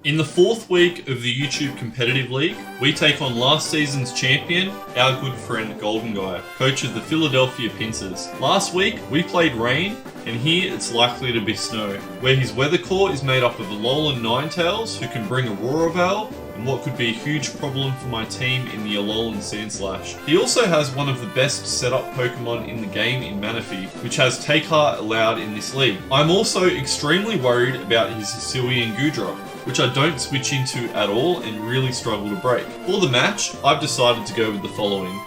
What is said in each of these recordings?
In the 4th week of the YouTube Competitive League, we take on last season's champion, our good friend Golden Guy, coach of the Philadelphia Pinsirs. Last week, we played rain, and here it's likely to be snow, where his weather core is made up of Alolan Ninetales, who can bring Aurora Veil, and what could be a huge problem for my team in the Alolan Sandslash. He also has one of the best setup Pokemon in the game in Manaphy, which has Take Heart allowed in this league. I'm also extremely worried about his Hisuian Goodra, which I don't switch into at all and really struggle to break. For the match, I've decided to go with the following.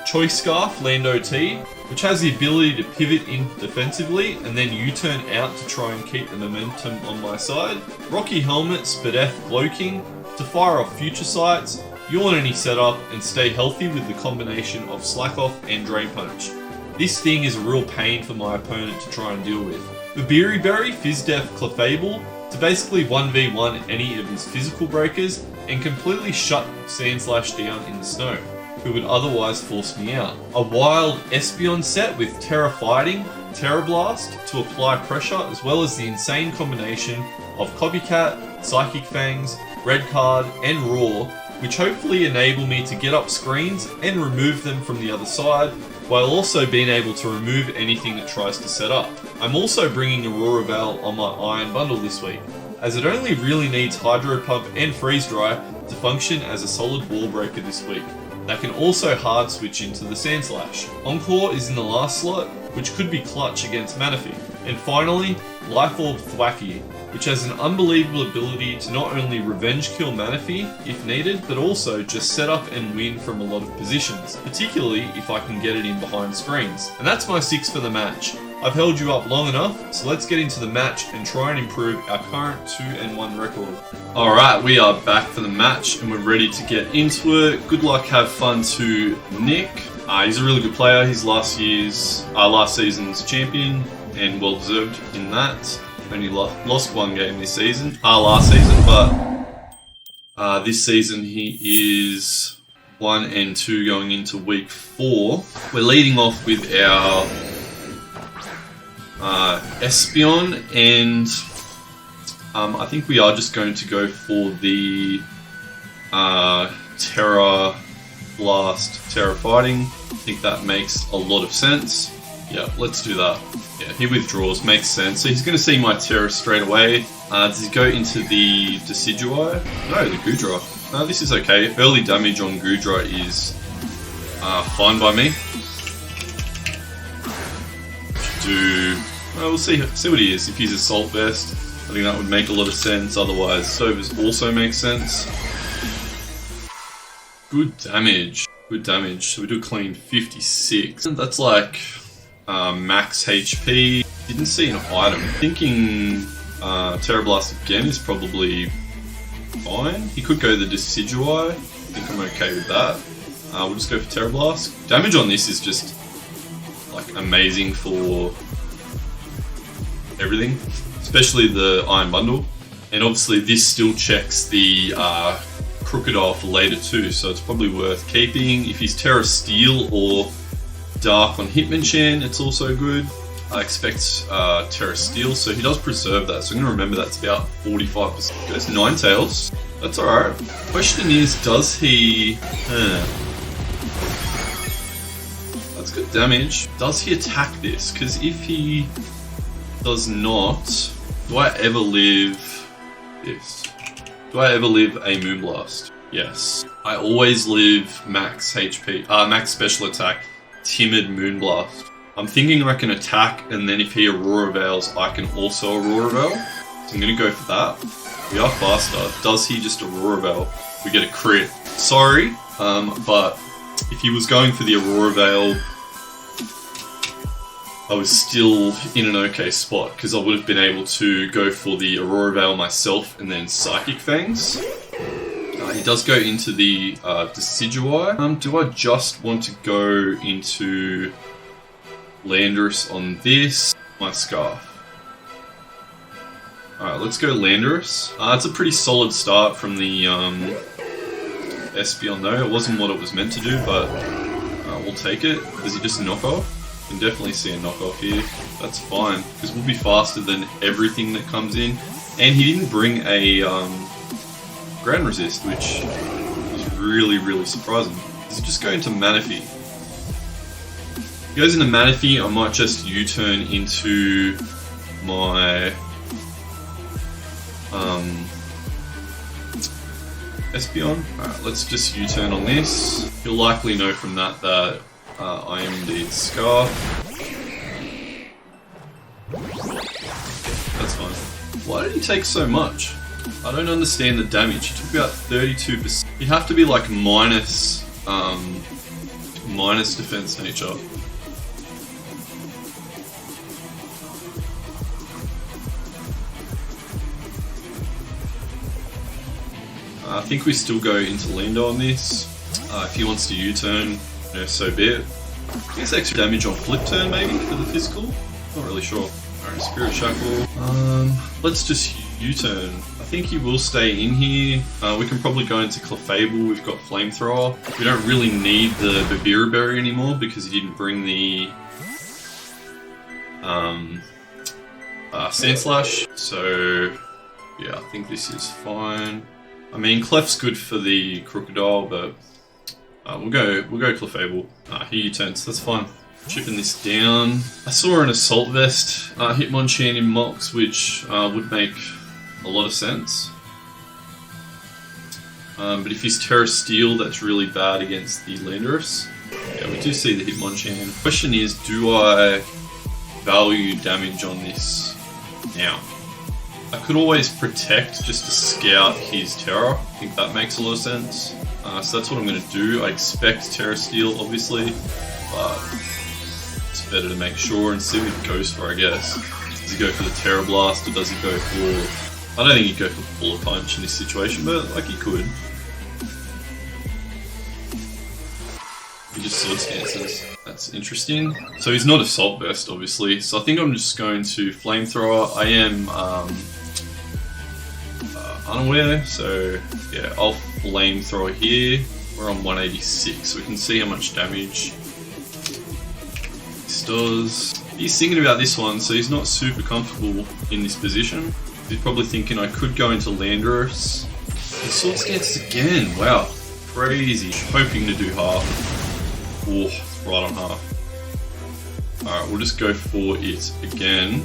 Choice Scarf Lando T, which has the ability to pivot in defensively and then U-turn out to try and keep the momentum on my side. Rocky Helmet Spadef Glowking to fire off future sights, yawn any setup, and stay healthy with the combination of Slack Off and Drain Punch. This thing is a real pain for my opponent to try and deal with. Babiri Berry Fizdef Clefable to basically 1v1 any of his physical breakers and completely shut Sandslash down in the snow, who would otherwise force me out. A wild Espeon set with Terra Fighting, Terra Blast to apply pressure, as well as the insane combination of Copycat, Psychic Fangs, Red Card, and Roar, which hopefully enable me to get up screens and remove them from the other side, while also being able to remove anything that tries to set up. I'm also bringing Aurora Veil on my Iron Bundle this week, as it only really needs Hydro Pump and Freeze Dry to function as a solid wall breaker this week. That can also hard switch into the Sandslash. Encore is in the last slot, which could be clutch against Manaphy. And finally, Life Orb Thwacky, which has an unbelievable ability to not only revenge kill Manaphy if needed, but also just set up and win from a lot of positions, particularly if I can get it in behind screens. And that's my 6 for the match. I've held you up long enough, so let's get into the match and try and improve our current 2-1 record. Alright, we are back for the match and we're ready to get into it. Good luck, have fun to Nick. He's a really good player. He's last season's champion and well deserved in that. Only lost one game this season, last season, but this season he is 1-2 going into week 4. We're leading off with our Espeon, and I think we are just going to go for the Terra Blast, Terra Fighting. I think that makes a lot of sense. Yeah, let's do that. Yeah, he withdraws, makes sense. So he's going to see my Terra straight away. Does he go into the Decidueye? No, the Goodra. No, this is okay. Early damage on Goodra is fine by me. We'll see what he is. If he's Assault Vest, I think that would make a lot of sense. Otherwise, Sovers also makes sense. Good damage. Good damage. So we do a clean 56. That's like max HP. Didn't see an item. Thinking Terra Blast again is probably fine. He could go the Decidueye. I think I'm okay with that. We'll just go for Terra Blast. Damage on this is just like amazing for everything, especially the Iron Bundle. And obviously this still checks the Crocodile for later too, so it's probably worth keeping. If he's Terra Steel or Dark on Hitmonchan, it's also good. I expect Terra Steel, so he does preserve that, so I'm going to remember that's about 45%. Goes Ninetales. That's alright. Question is, does he... That's good damage. Does he attack this? Because if he does not, do I ever live this? Do I ever live a Moonblast? Yes. I always live max HP, max special attack, Timid Moonblast. I'm thinking I can attack, and then if he Aurora Veils, I can also Aurora Veil. So I'm going to go for that. We are faster. Does he just Aurora Veil? We get a crit. Sorry, but if he was going for the Aurora Veil, I was still in an okay spot, because I would have been able to go for the Aurora Veil myself and then Psychic Fangs. He does go into the Decidueye. Do I just want to go into Landorus on this? My Scarf. Alright, let's go Landorus. It's a pretty solid start from the Espeon though. It wasn't what it was meant to do, but we'll take it. Does he just knock off? You can definitely see a knockoff here. That's fine, because we'll be faster than everything that comes in. And he didn't bring a ground resist, which is really, really surprising. Does it just go into Manaphy? If it goes into Manaphy, I might just U-turn into my Espeon. Alright, let's just U-turn on this. You'll likely know from that that I am indeed Scar. That's fine. Why did he take so much? I don't understand the damage. He took about 32%. You'd have to be like minus defense nature. I think we still go into Lindo on this. If he wants to U-turn, you know, so be it. I guess extra damage on flip turn maybe for the physical. Not really sure. Alright, Spirit Shackle. Let's just U-turn. I think he will stay in here. We can probably go into Clefable. We've got Flamethrower. We don't really need the Babira Berry anymore because he didn't bring the Sand Slash. So yeah, I think this is fine. I mean, Clef's good for the Crocodile, but we'll go Clefable. He U-turns, that's fine. Chipping this down. I saw an Assault Vest Hitmonchan in Mox, which would make a lot of sense. But if he's Terra Steel, that's really bad against the Landorus. Yeah, we do see the Hitmonchan. The question is, do I value damage on this now? I could always Protect just to scout his Terra. I think that makes a lot of sense. So that's what I'm going to do. I expect Terra Steel, obviously, but it's better to make sure and see what he goes for, I guess. Does he go for the Terra Blast, or does he go for... I don't think he'd go for Bullet Punch in this situation, but like he could. He just Sword Stances. That's interesting. So he's not Assault Vest, obviously. So I think I'm just going to Flamethrower. I am unaware, so yeah, I'll Flamethrower here. We're on 186, so we can see how much damage this does. He's thinking about this one, so he's not super comfortable in this position. He's probably thinking I could go into Landorus. He Sword Stances again, wow, crazy. Hoping to do half. Oh, right on half. Alright, we'll just go for it again.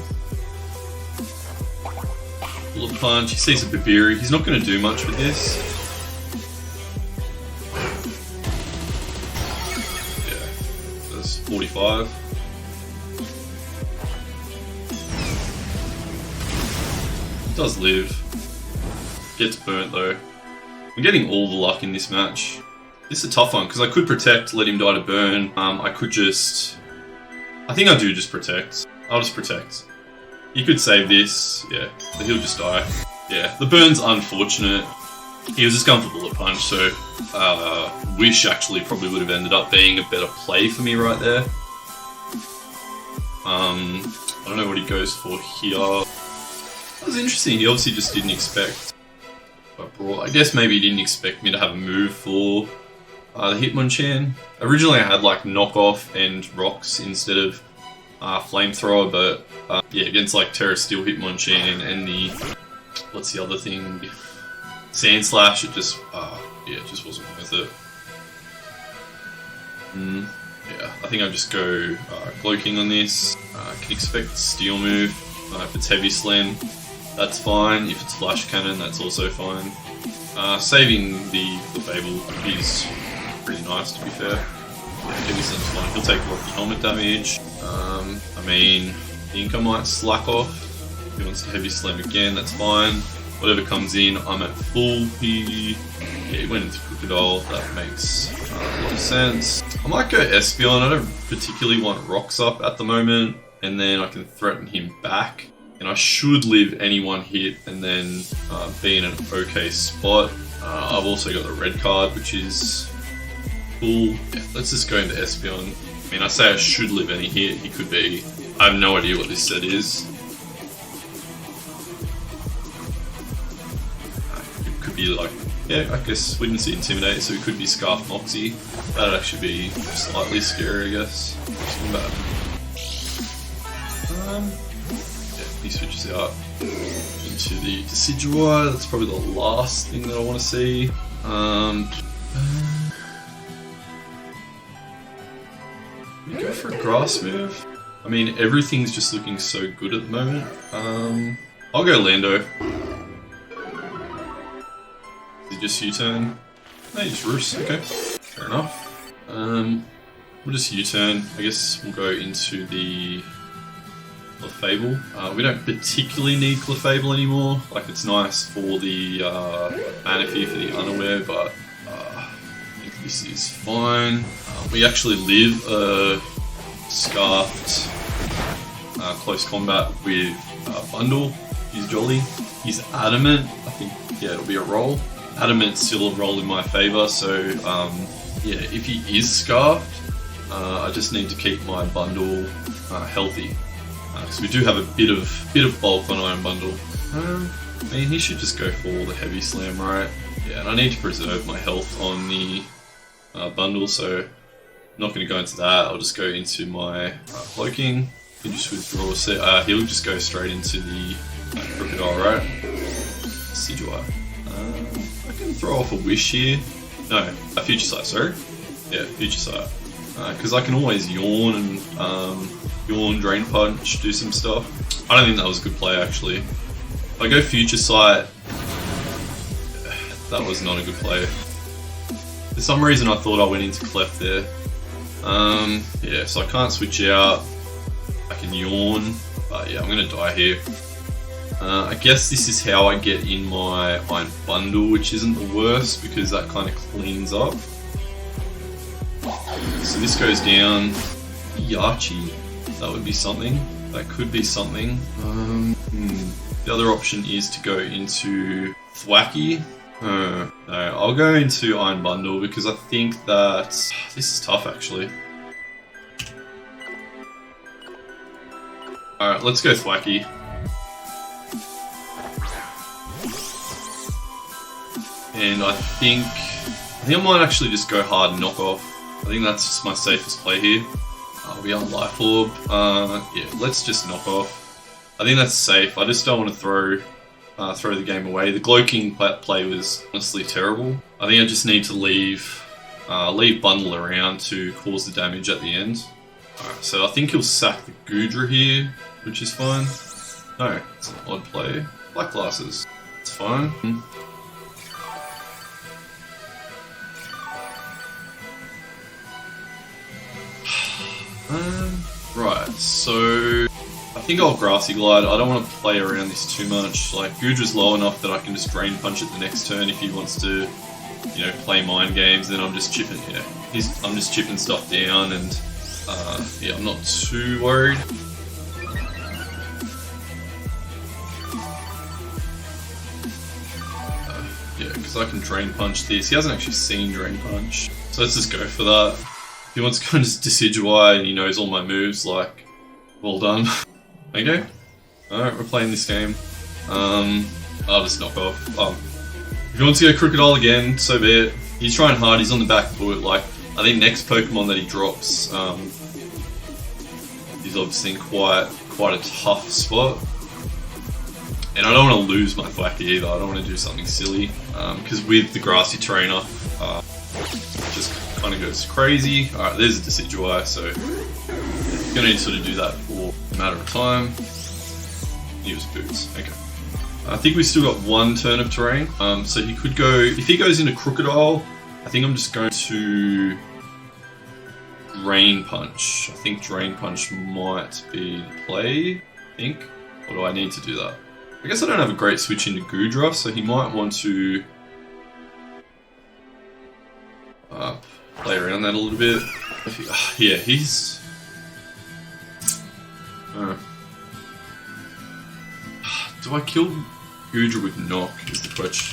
Bullet Punch, he sees a Babiri. He's not going to do much with this. Yeah, that's 45. He does live. Gets burnt though. I'm getting all the luck in this match. This is a tough one because I could Protect, let him die to burn. I could just... I think I do just Protect. I'll just Protect. He could save this, yeah, but he'll just die. Yeah, the burn's unfortunate. He was just going for Bullet Punch, so Wish actually probably would have ended up being a better play for me right there. I don't know what he goes for here. That was interesting, he obviously just didn't expect... I guess maybe he didn't expect me to have a move for the Hitmonchan. Originally I had like Knockoff and Rocks instead of Flamethrower, but yeah, against like Terra Steel Hitmonchan and the, what's the other thing, Sand Slash, it just, yeah, it just wasn't worth it. Yeah, I think I'll just go Cloaking on this. Can expect the Steel move. If it's Heavy Slam, that's fine. If it's Flash Cannon, that's also fine. Saving the Clefable is pretty nice, to be fair. Heavy Slam's fine. He'll take Rocky Helmet damage. I mean, I think I might slack off. If he wants to Heavy Slam again, that's fine. Whatever comes in, I'm at full. He went into Crocodile. That makes a lot of sense. I might go Espeon. I don't particularly want Rocks up at the moment, and then I can threaten him back. And I should live any one hit and then be in an okay spot. I've also got the red card, which is cool. Yeah, let's just go into Espeon. I mean, I say I should live any hit. He could be... I have no idea what this set is. It could be like... Yeah, I guess we didn't see Intimidate, so it could be Scarf Moxie. That'd actually be slightly scary, I guess. Not bad. he switches out into the Decidueye. That's probably the last thing that I want to see. We go for a grass move. I mean, everything's just looking so good at the moment. I'll go Lando. Is it just U-turn? No, just Roos. Okay, fair enough. We'll just U-turn. I guess we'll go into the Clefable. We don't particularly need Clefable anymore. Like, it's nice for the Manaphy for the unaware, but I think this is fine. We actually live a Scarfed close combat with Bundle. He's jolly. He's Adamant. I think, yeah, it'll be a roll. Adamant's still a roll in my favour, so yeah, if he is Scarfed, I just need to keep my Bundle healthy. Because we do have a bit of bulk on Iron Bundle. I mean, he should just go for the Heavy Slam, right? Yeah, and I need to preserve my health on the Bundle, so I'm not going to go into that. I'll just go into my Cloaking. He just withdraw a set. He'll just go straight into the Crocodile, right? Decidueye. I can throw off a Wish here. No, a Future Sight, sorry. Yeah, Future Sight. Because I can always Yawn and Yawn, Drain Punch, do some stuff. I don't think that was a good play, actually. If I go Future Sight, that was not a good play. For some reason I thought I went into Clef there. Yeah, so I can't switch out. I can Yawn, but yeah, I'm gonna die here. I guess this is how I get in my Iron Bundle, which isn't the worst because that kind of cleans up. So this goes down. Yachi, that would be something. That could be something. The other option is to go into Thwacky. No, I'll go into Iron Bundle because I think that this is tough actually. Alright, let's go Thwacky. And I think I might actually just go hard and knock off. I think that's just my safest play here. We are Life Orb. Yeah, let's just knock off. I think that's safe. I just don't want to throw the game away. The Glow King play was honestly terrible. I think I just need to leave Bundle around to cause the damage at the end. Alright, so I think he'll sack the Goodra here, which is fine. No, it's an odd play. Black Glasses. It's fine. Right, so I think I'll Grassy Glide. I don't want to play around this too much. Like, Goodra's low enough that I can just Drain Punch it the next turn if he wants to, you know, play mind games. Then I'm just chipping, yeah. I'm just chipping stuff down, and yeah, I'm not too worried. Yeah, because I can Drain Punch this. He hasn't actually seen Drain Punch, so let's just go for that. If he wants to go into Decidueye and he knows all my moves, like, well done. Okay. Alright, we're playing this game. I'll just knock off. If he wants to go Crocodile again, so be it. He's trying hard, he's on the back foot. Like, I think next Pokemon that he drops, he's obviously in quite a tough spot. And I don't want to lose my Thwacky either. I don't want to do something silly. Because with the Grassy Trainer, it just kind of goes crazy. Alright, there's a Decidueye, so you're going to need to sort of do that for a matter of time. Use Boots. Okay. I think we still got one turn of terrain. So he could go, if he goes into Crocodile, I think I'm just going to Drain Punch. I think Drain Punch might be the play, I think. Or do I need to do that? I guess I don't have a great switch into Goodra, so he might want to play around that a little bit. Yeah, he's... do I kill Goodra with Knock is the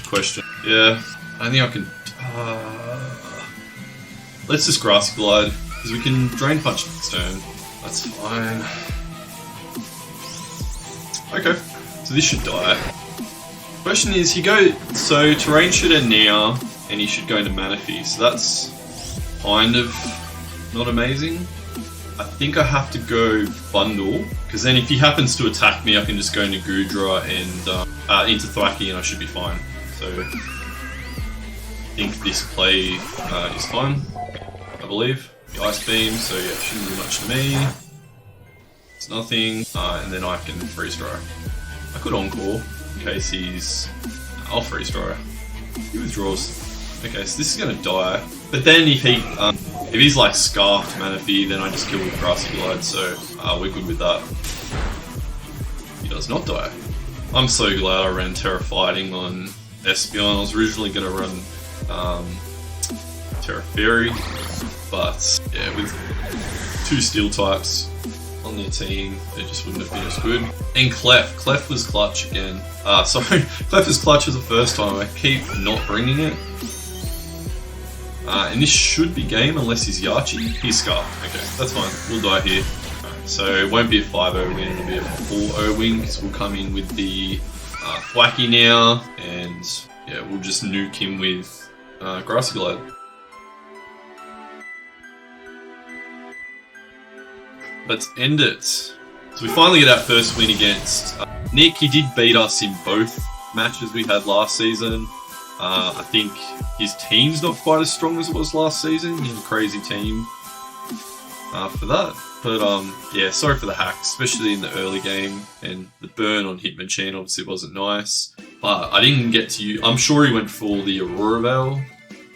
question. Yeah, I think I can... let's just Grassy Glide, because we can Drain Punch next turn. That's fine. Okay, so this should die. Question is, so Terrain should end now, and he should go into Manaphy, so that's kind of not amazing. I think I have to go bundle, because then if he happens to attack me, I can just go into Gudra and into Thwacky and I should be fine. So I think this play is fine, I believe. The Ice Beam, so yeah, shouldn't do much to me. It's nothing, and then I can freeze dry. I could Encore in case he's... I'll freeze dry. He withdraws. Okay, so this is gonna die. But then if he's like Scarfed Manaphy, then I just kill with Grassy Glide, so we're good with that. He does not die. I'm so glad I ran Terra Fighting on Espeon. I was originally gonna run Terra Fairy, but yeah, with 2 Steel types on their team, it just wouldn't have been as good. And Clef was clutch again. Sorry, Clef was clutch as the first time. I keep not bringing it. And this should be game unless he's Yachi. He's Scarf. Okay, that's fine. We'll die here. So it won't be a 5-0 win, it'll be a 4-0 win because we'll come in with the Thwacky now, and yeah, we'll just nuke him with Grassy Glide. Let's end it. So we finally get our first win against Nick. He did beat us in both matches we had last season. I think his team's not quite as strong as it was last season. He's a crazy team for that. But yeah, sorry for the hacks, especially in the early game. And the burn on Hitmonchan obviously wasn't nice. But I didn't get to I'm sure he went for the Aurora Veil,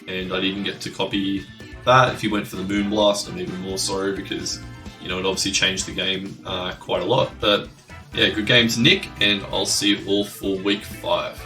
and I didn't get to copy that. If he went for the Moonblast, I'm even more sorry because, you know, it obviously changed the game quite a lot. But yeah, good game to Nick, and I'll see you all for week 5.